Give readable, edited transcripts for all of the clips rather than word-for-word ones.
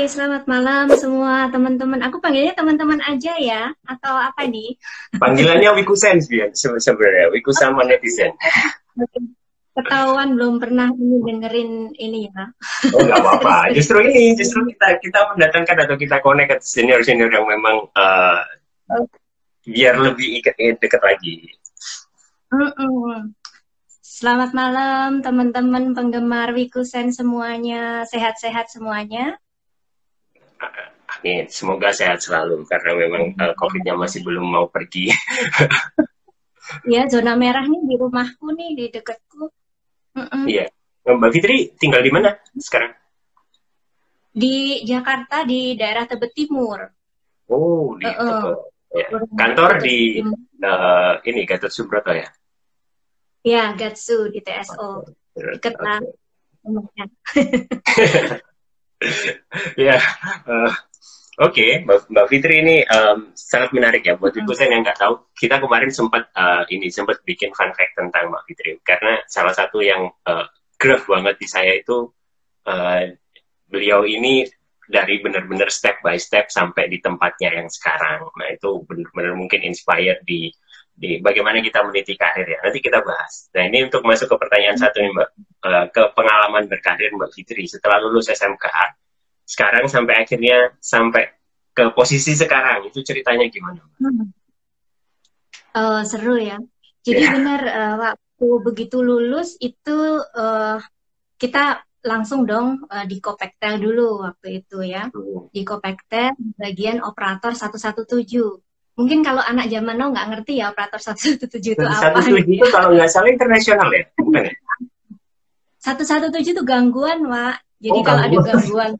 Hai, selamat malam semua teman-teman. Aku panggilnya teman-teman aja ya, atau apa nih? Panggilannya Wikusen sebenarnya, Wiku sama netizen. Ketahuan belum pernah ini dengerin ini ya. Oh nggak apa-apa. Sering. Justru kita mendatangkan atau kita connect ke senior-senior yang memang biar lebih dekat lagi. Selamat malam teman-teman penggemar Wikusen semuanya, sehat-sehat semuanya. Amin. Semoga sehat selalu karena memang COVID-nya masih belum mau pergi. Ya, zona merah nih di rumahku nih, di dekatku. Iya. Mbak Fitri tinggal di mana sekarang? Di Jakarta, di daerah Tebet Timur. Oh, di Tebet. Ya. Kantor di ini Gatot Subroto ya? Ya, Gatsu di TSO. Deket lah. Ya, Oke, Mbak Fitri ini sangat menarik ya buat Wikusen yang nggak tahu. Kita kemarin sempat bikin fun fact tentang Mbak Fitri karena salah satu yang grab banget di saya itu beliau ini dari benar-benar step by step sampai di tempatnya yang sekarang. Nah itu benar-benar mungkin inspired di bagaimana kita meniti karir ya. Nanti kita bahas. Nah ini untuk masuk ke pertanyaan satu nih Mbak, ke pengalaman berkarir Mbak Fitri setelah lulus SMK. Sekarang sampai ke posisi sekarang itu ceritanya gimana? Seru ya. Jadi benar waktu begitu lulus itu kita langsung dong di Kopektel dulu waktu itu ya. Di Kopektel bagian operator 117. Mungkin kalau anak zaman now nggak ngerti ya operator 117 itu apa. 117 itu kalau nggak salah internasional ya, bukan ya? 117 itu gangguan, Wak. Jadi kalau ada gangguan,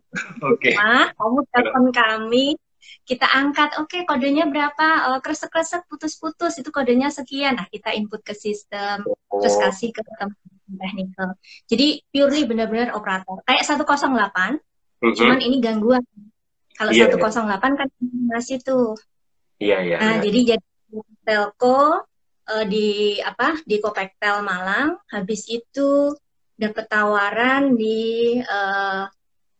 kamu telepon kami, kita angkat, oke, kodenya berapa, kresek-kresek, putus-putus, itu kodenya sekian. Nah, kita input ke sistem, terus kasih ke teman teknikal. Jadi purely benar-benar operator. Kayak 108, cuman ini gangguan. Kalau 108 kan masih tuh. Nah, jadi telco di Kopektel Malang, habis itu dapat tawaran di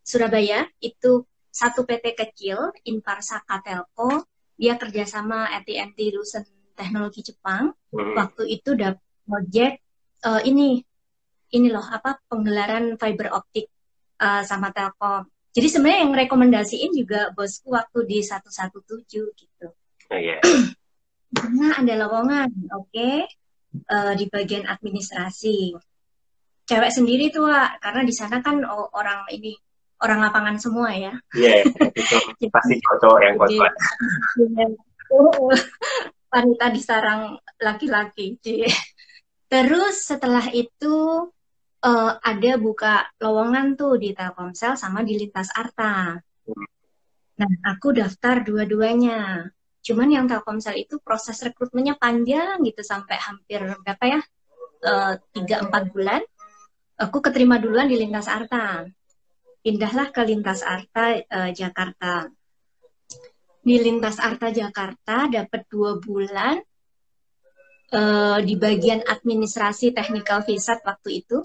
Surabaya, itu satu PT kecil, Inparsaka Telco, dia kerjasama AT&T Lucent Teknologi Jepang. Waktu itu dapat project ini loh penggelaran fiber optik sama Telkom. Jadi sebenarnya yang rekomendasiin juga bosku waktu di 117 gitu. Nah, ada lowongan, di bagian administrasi. Cewek sendiri tuh, Wak, karena di sana kan orang lapangan semua ya. Iya, pasti cowok yang kuat-kuat. Wanita disarang laki-laki. Terus setelah itu ada buka lowongan tuh di Telkomsel sama di Lintas Arta. Nah, aku daftar dua-duanya. Cuman yang Telkomsel itu proses rekrutmennya panjang gitu sampai hampir berapa ya? 3-4 bulan. Aku keterima duluan di Lintas Arta. Pindahlah ke Lintas Arta Jakarta. Di Lintas Arta Jakarta dapat 2 bulan di bagian administrasi technical visat waktu itu.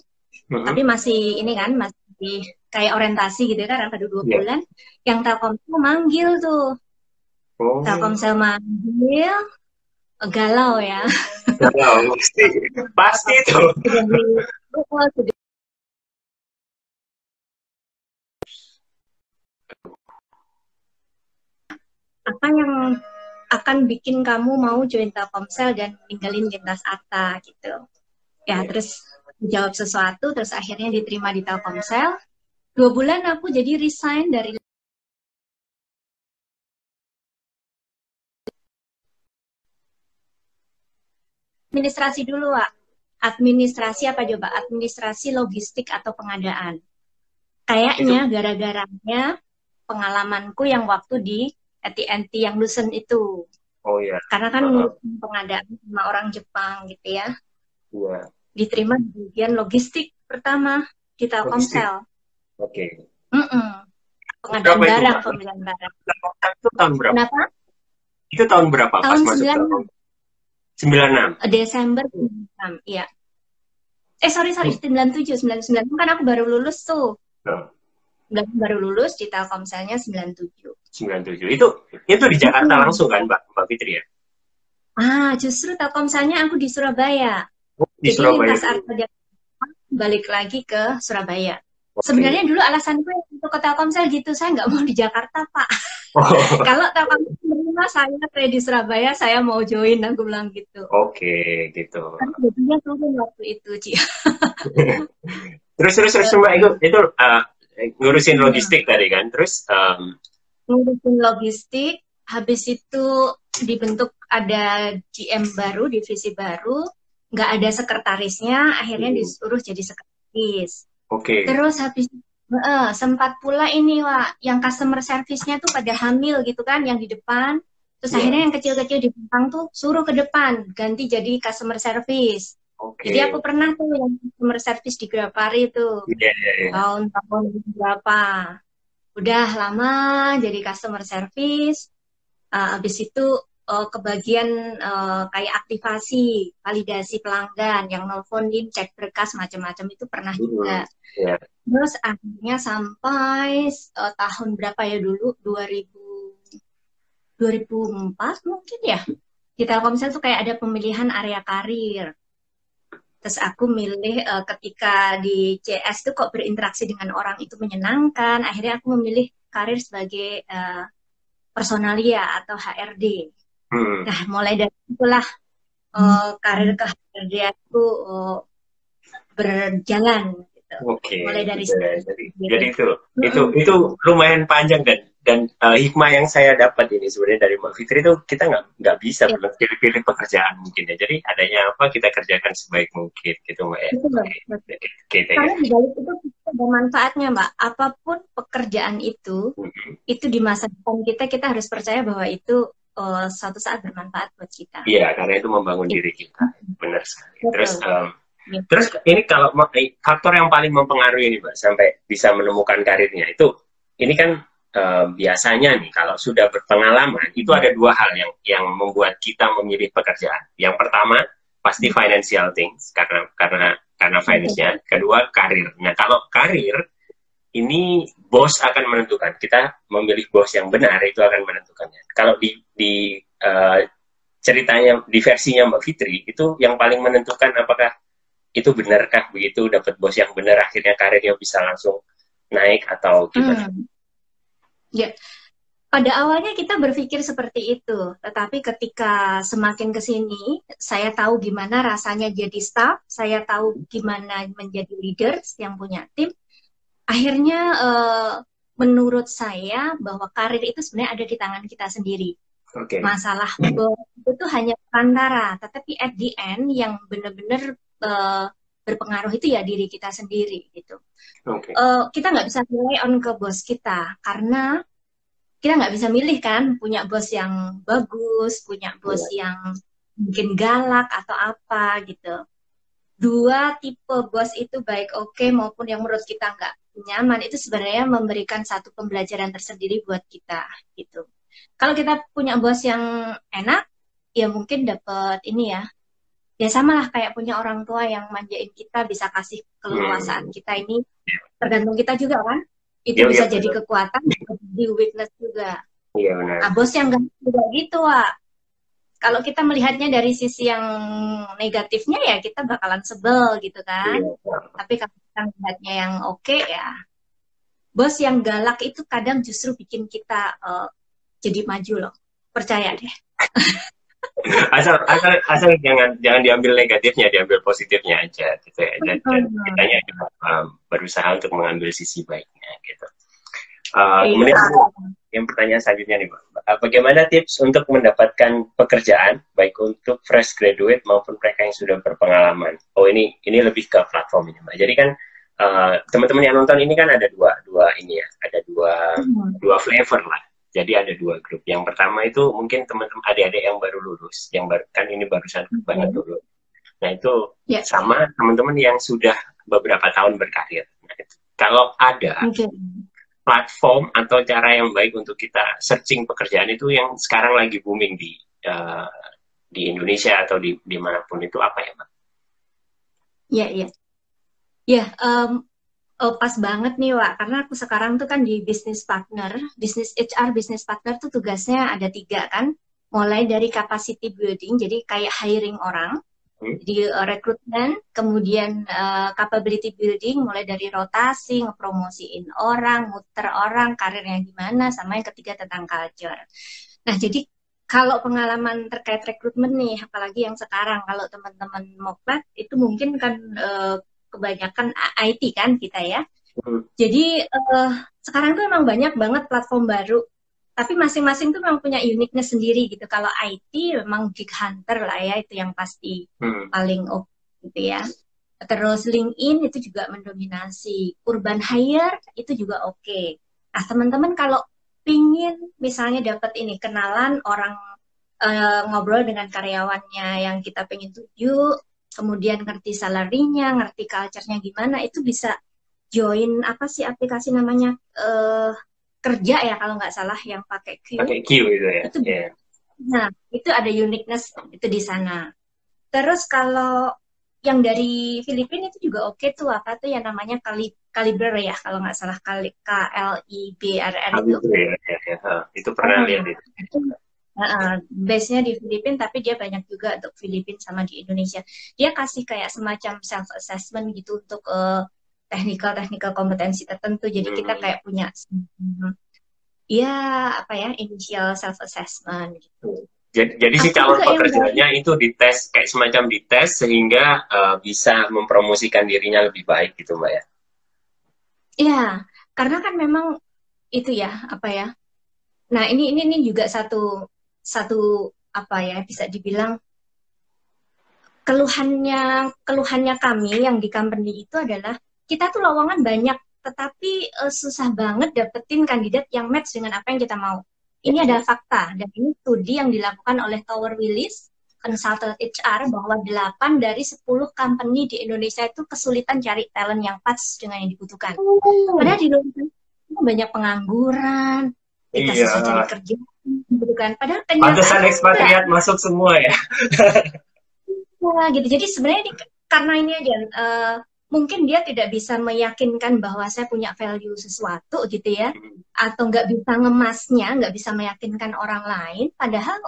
Tapi masih ini kan, masih kayak orientasi gitu kan, pada 2 bulan. Yang Telkomsel manggil tuh. Telkomsel manggil, galau ya. Galau, pasti tuh. Apa yang akan bikin kamu mau join Telkomsel dan ninggalin Lintas Arta gitu. Ya, terus jawab sesuatu, terus akhirnya diterima di Telkomsel. 2 bulan aku jadi resign dari administrasi dulu, Wak. Administrasi apa coba? Administrasi logistik atau pengadaan. Kayaknya gara-garanya pengalamanku yang waktu di AT&T yang Lucent itu. Karena kan pengadaan sama orang Jepang gitu ya. Diterima di bagian logistik pertama di Telkomsel. Pengadaan barang, pembelian barang. Itu tahun berapa? Kenapa? Itu tahun berapa? Tahun 96. 96. Desember 96, iya. Sorry, 97, 99 kan aku baru lulus tuh. baru lulus, di Telkomselnya 97. 97. Itu di Jakarta langsung kan, Mbak Fitri ya? Justru Telkomselnya aku di Surabaya. Di Jadi Surabaya lintas Arta Jakarta balik lagi ke Surabaya. Okay. Sebenarnya dulu alasanku untuk ke Telkomsel gitu, saya nggak mau di Jakarta, Pak. Kalau Telkomsel menerima saya di Surabaya, saya mau join, aku bilang gitu. Oke, gitu. Kan jadinya turun waktu itu, Ci. terus Mbak itu ngurusin logistik tadi kan, terus ngurusin logistik, habis itu dibentuk ada GM baru, divisi baru, nggak ada sekretarisnya, akhirnya disuruh jadi sekretaris. Oke. Terus habis sempat pula ini Wak, yang customer service-nya tuh pada hamil gitu kan, yang di depan. Terus akhirnya yang kecil-kecil di belakang tuh suruh ke depan, ganti jadi customer service. Jadi aku pernah tuh yang customer service di Grapari tuh. Tahun-tahun berapa. Udah lama jadi customer service. Habis itu kebagian kayak aktivasi, validasi pelanggan, yang nelfonin, cek berkas, macam-macam itu pernah juga. Terus akhirnya sampai tahun berapa ya dulu, 2004 mungkin ya, di Telkomsel tuh kayak ada pemilihan area karir. Terus aku milih ketika di CS tuh kok berinteraksi dengan orang itu menyenangkan, akhirnya aku memilih karir sebagai personalia atau HRD. Nah, mulai dari itulah karir ke HRD aku berjalan. Oke. Mulai dari jadi itu lumayan panjang dan hikmah yang saya dapat ini sebenarnya dari Mbak Fitri itu kita nggak bisa pilih-pilih pekerjaan mungkin ya. Jadi adanya apa kita kerjakan sebaik mungkin gitu Mbak ya. Karena di balik itu ada manfaatnya Mbak. Apapun pekerjaan itu di masa depan kita harus percaya bahwa itu suatu saat bermanfaat buat kita. Iya, karena itu membangun diri kita. Benar sekali. Terus ini kalau faktor yang paling mempengaruhi ini Mbak sampai bisa menemukan karirnya itu, ini kan biasanya nih kalau sudah berpengalaman itu ada dua hal yang membuat kita memilih pekerjaan. Yang pertama pasti financial things karena finance-nya. Kedua karir. Nah kalau karir ini bos akan menentukan. Kita memilih bos yang benar itu akan menentukannya. Kalau di ceritanya di versinya Mbak Fitri itu yang paling menentukan apakah itu benarkah begitu, dapat bos yang benar akhirnya karirnya bisa langsung naik atau gimana? Ya, pada awalnya kita berpikir seperti itu, tetapi ketika semakin ke sini, saya tahu gimana rasanya jadi staff, saya tahu gimana menjadi leaders yang punya tim, akhirnya menurut saya bahwa karir itu sebenarnya ada di tangan kita sendiri. Masalah bos itu hanya perantara, tetapi at the end yang benar-benar berpengaruh itu ya diri kita sendiri gitu. Kita nggak bisa rely on ke bos kita karena kita nggak bisa milih kan, punya bos yang bagus, punya bos yang mungkin galak atau apa gitu. Dua tipe bos itu baik maupun yang menurut kita nggak nyaman itu sebenarnya memberikan satu pembelajaran tersendiri buat kita gitu. Kalau kita punya bos yang enak, ya mungkin dapat ini ya sama lah kayak punya orang tua yang manjain kita, bisa kasih keleluasaan kita ini, tergantung kita juga kan. Itu bisa jadi kekuatan, bisa jadi weakness juga. Iya benar. Nah, bos yang gak juga gitu, Wak. Kalau kita melihatnya dari sisi yang negatifnya ya kita bakalan sebel gitu kan. Tapi kalau kita melihatnya yang ya bos yang galak itu kadang justru bikin kita jadi maju loh. Percaya deh. asal jangan diambil negatifnya, diambil positifnya aja gitu ya. Dan kitanya juga berusaha untuk mengambil sisi baiknya gitu. Kemudian yang pertanyaan selanjutnya nih Mbak, bagaimana tips untuk mendapatkan pekerjaan baik untuk fresh graduate maupun mereka yang sudah berpengalaman? Oh ini lebih ke platform ini Mbak. Jadi kan teman-teman yang nonton ini kan ada dua ini ya, ada dua flavor lah. Jadi ada dua grup. Yang pertama itu mungkin teman-teman adik-adik yang baru lulus, yang kan ini barusan banget lulus. Nah itu sama teman-teman yang sudah beberapa tahun berkarir. Nah, kalau ada platform atau cara yang baik untuk kita searching pekerjaan itu yang sekarang lagi booming di Indonesia atau di manapun itu apa ya Mbak? Ya. Pas banget nih, Wak. Karena aku sekarang tuh kan di business partner, business HR, business partner tuh tugasnya ada 3 kan. Mulai dari capacity building, jadi kayak hiring orang. Jadi rekrutmen, kemudian capability building, mulai dari rotasi, ngepromosiin orang, muter orang, karirnya gimana, sama yang ketiga tentang culture. Nah, jadi kalau pengalaman terkait rekrutmen nih, apalagi yang sekarang, kalau teman-teman Moklat, itu mungkin kan kebanyakan IT kan kita ya. Jadi sekarang tuh emang banyak banget platform baru, tapi masing-masing tuh memang punya uniqueness sendiri gitu. Kalau IT memang Gig Hunter lah ya, itu yang pasti paling oke gitu ya. Terus LinkedIn itu juga mendominasi. Urban Hire itu juga oke. Nah, teman-teman kalau pingin misalnya dapat ini kenalan orang, ngobrol dengan karyawannya yang kita pengen tuju, kemudian ngerti salary-nya, ngerti culture-nya gimana, itu bisa join apa sih aplikasi namanya, kerja ya kalau nggak salah, yang pakai Q. Pakai Q gitu ya. Itu, nah, itu ada uniqueness itu di sana. Terus kalau yang dari Filipina itu juga oke tuh, apa tuh yang namanya Caliber ya, kalau nggak salah, KLIBRR itu. Itu pernah lihat itu. Base-nya di Filipina, tapi dia banyak juga untuk Filipina sama di Indonesia. Dia kasih kayak semacam self-assessment gitu untuk technical kompetensi tertentu. Jadi kita kayak punya ya apa ya, initial self-assessment gitu. Jadi si calon pekerjanya itu dites, kayak semacam dites sehingga bisa mempromosikan dirinya lebih baik gitu, Mbak ya? Iya, karena kan memang itu ya, apa ya. Nah, ini juga satu apa ya, bisa dibilang keluhannya kami yang di company itu adalah kita tuh lowongan banyak, tetapi susah banget dapetin kandidat yang match dengan apa yang kita mau. Ini adalah fakta, dan ini studi yang dilakukan oleh Tower Willis, konsultan HR, bahwa 8 dari 10 company di Indonesia itu kesulitan cari talent yang pas dengan yang dibutuhkan. Padahal di Indonesia banyak pengangguran, kita susah cari kerja, gitu kan. Padahal pantesan ekspatriat masuk semua ya. Ya, gitu. Jadi sebenarnya karena ini aja, mungkin dia tidak bisa meyakinkan bahwa saya punya value sesuatu gitu ya, atau nggak bisa ngemasnya, nggak bisa meyakinkan orang lain, padahal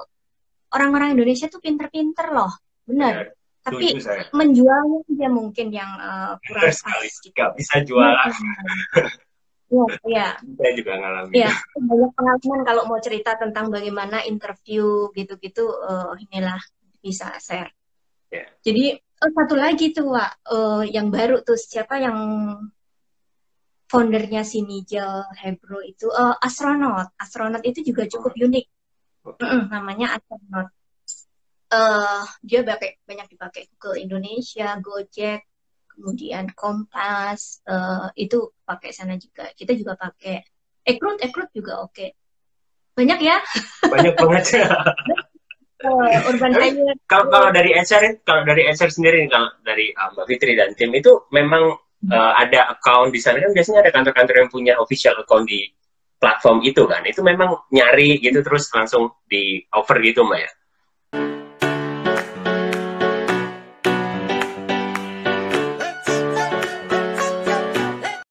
orang-orang Indonesia tuh pinter-pinter loh, benar. Tapi menjualnya dia mungkin yang kurang pas. Nggak bisa jualan. Ya. Saya juga ngalamin. Ya, banyak pengalaman kalau mau cerita tentang bagaimana interview gitu-gitu, inilah bisa share. Yeah. Jadi satu lagi tuh, Wak, yang baru tuh, siapa yang foundernya si Nigel Hebro itu, Astronaut itu juga cukup unik. Namanya Astronaut. Dia banyak dipakai Google Indonesia, Gojek, kemudian Kompas, itu pakai sana juga. Kita juga pakai Ekrut juga oke. Banyak ya? Banyak banget. Urban Hire. Kalau dari HR sendiri, kalau dari Mbak Fitri dan tim itu memang ada account di sana kan, biasanya ada kantor-kantor yang punya official account di platform itu kan, itu memang nyari gitu terus langsung di offer gitu, Mbak ya?